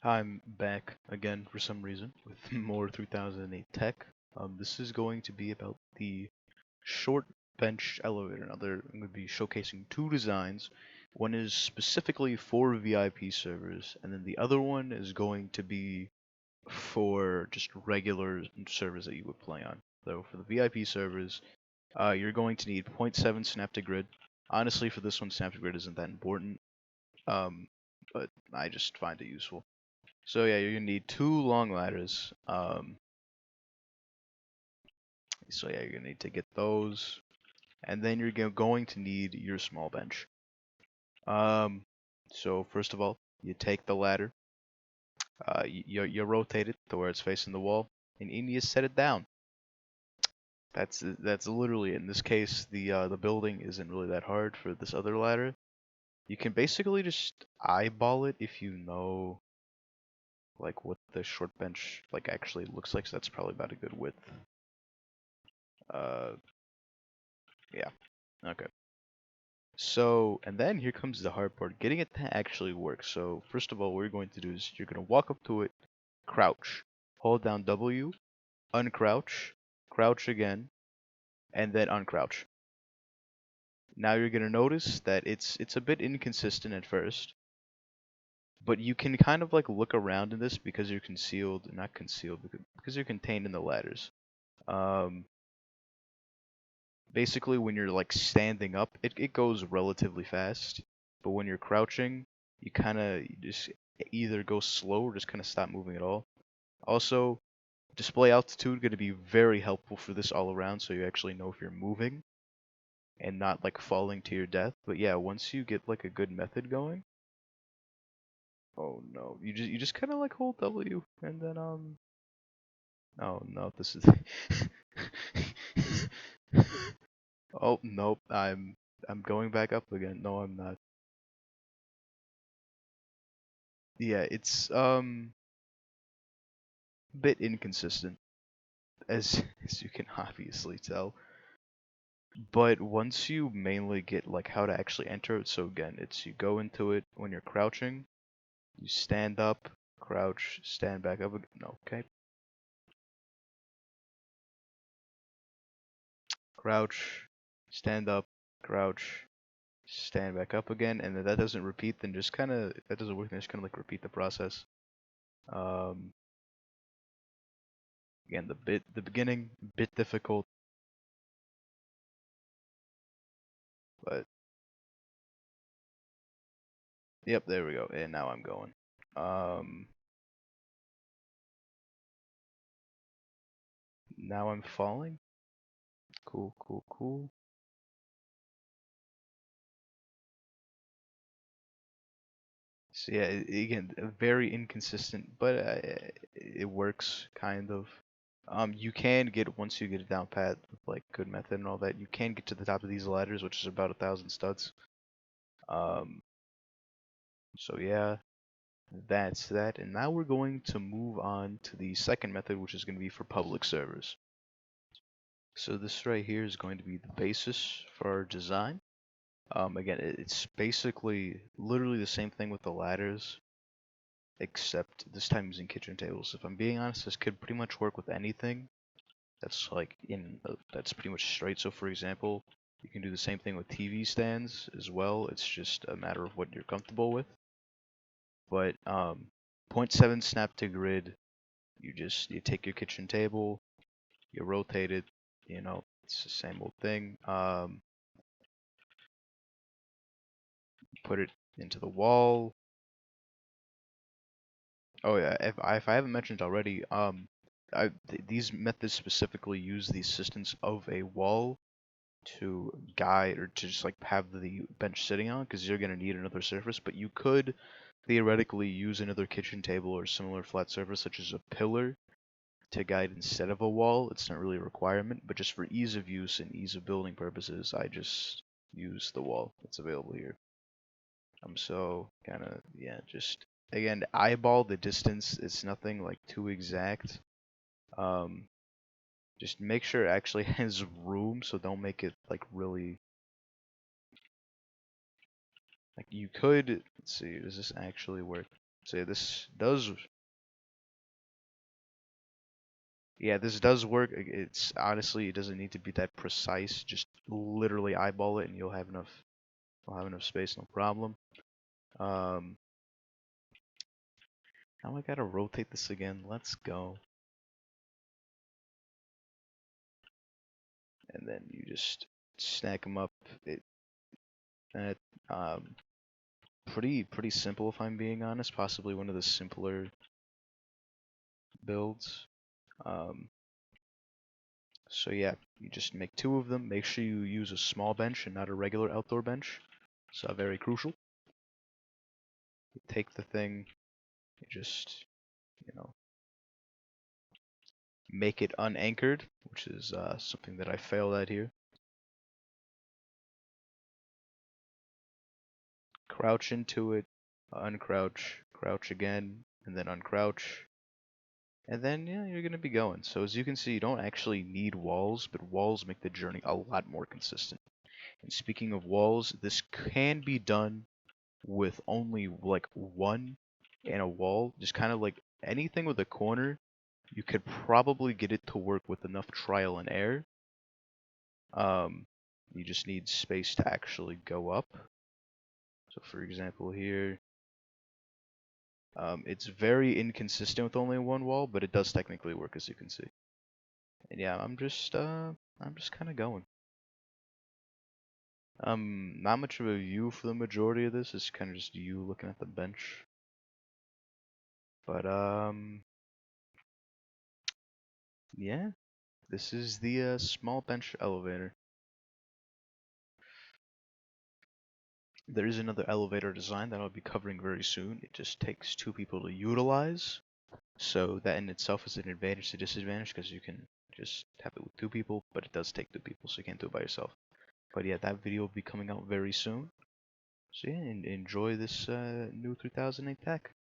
I'm back again for some reason with more 3008 tech. This is going to be about the short bench elevator. Now, I'm going to be showcasing two designs. One is specifically for VIP servers, and then the other one is going to be for just regular servers that you would play on. So for the VIP servers, you're going to need 0.7 snap to grid. Honestly, for this one, snap to grid isn't that important, um, but I just find it useful. So yeah, you're gonna need two long ladders. So yeah, you're gonna need to get those, and then you're going to need your small bench. Um, so first of all, you take the ladder, you rotate it to where it's facing the wall, and you set it down. That's literally in this case the building isn't really that hard for this other ladder. You can basically just eyeball it if you know like what the short bench like actually looks like. So that's probably about a good width. Uh, yeah. Okay. So, and then here comes the hard part, getting it to actually work. So, first of all, what you're going to do is you're going to walk up to it, crouch, hold down W, uncrouch, crouch again, and then uncrouch. Now you're going to notice that it's a bit inconsistent at first, but you can kind of like look around in this because you're concealed, not concealed, because you're contained in the ladders. Um, Basically when you're like standing up, it goes relatively fast, but when you're crouching, you kind of just either go slow or just kind of stop moving at all. Also, display altitude going to be very helpful for this all around, so you actually know if you're moving and not like falling to your death. But yeah, once you get like a good method going, oh no, you just kind of like hold W and then oh no, this is oh nope, I'm going back up again. No, I'm not. Yeah, it's a bit inconsistent as as you can obviously tell. But once you mainly get like how to actually enter it, so again, it's you go into it when you're crouching, you stand up, crouch, stand back up again. No, okay. Crouch, stand up, crouch, stand back up again, and if that doesn't repeat, then just kind of if that doesn't work, then just kind of like repeat the process. Um, Again, the beginning bit difficult, but yep, there we go. And now I'm going. Um, Now I'm falling. Cool, cool, cool. So yeah, again, very inconsistent, but it works kind of. You can get once you get it down pat with like good method and all that, you can get to the top of these ladders, which is about 1,000 studs. Um, so yeah, that's that. And now we're going to move on to the second method, which is going to be for public servers. So this right here is going to be the basis for our design. Again, it's basically literally the same thing with the ladders, except this time using kitchen tables. If I'm being honest, this could pretty much work with anything that's like that's pretty much straight. So for example, you can do the same thing with TV stands as well. It's just a matter of what you're comfortable with. But zero point 0.7 snap to grid, you take your kitchen table, you rotate it, it's the same old thing. Put it into the wall. Oh yeah, if I haven't mentioned already, these methods specifically use the assistance of a wall to guide or to just like have the bench sitting on, because you're gonna need another surface. But you could theoretically use another kitchen table or similar flat surface, such as a pillar, to guide instead of a wall. It's not really a requirement, but just for ease of use and ease of building purposes, I just use the wall that's available here. So kind of yeah, just again eyeball the distance. It's nothing like too exact. Um, just make sure it actually has room, so don't make it like really like you could. Let's see, does this actually work? So yeah, this does. Yeah, this does work. It's honestly, it doesn't need to be that precise. Just literally eyeball it, and you'll have enough. You'll have enough space, no problem. Um, Now I gotta rotate this again. Let's go. And then you just snack them up. It, um, pretty simple if I'm being honest. Possibly one of the simpler builds. Um, so yeah, you just make two of them. Make sure you use a small bench and not a regular outdoor bench. So very crucial. You take the thing, you just, you know, make it unanchored, which is something that I failed at here. Crouch into it, uncrouch, crouch again, and then uncrouch. And then, yeah, you're going to be going. So as you can see, you don't actually need walls, but walls make the journey a lot more consistent. And speaking of walls, this can be done with only like one and a wall. Just kind of like anything with a corner, you could probably get it to work with enough trial and error. You just need space to actually go up. So for example here, it's very inconsistent with only one wall, but it does technically work as you can see. And yeah, I'm just kind of going. Not much of a view for the majority of this. It's kind of just you looking at the bench. But yeah, this is the small bench elevator. There is another elevator design that I'll be covering very soon. It just takes two people to utilize. So that in itself is an advantage to disadvantage because you can just have it with two people, but it does take two people, so you can't do it by yourself. But yeah, that video will be coming out very soon. So yeah, enjoy this new 3008 tech.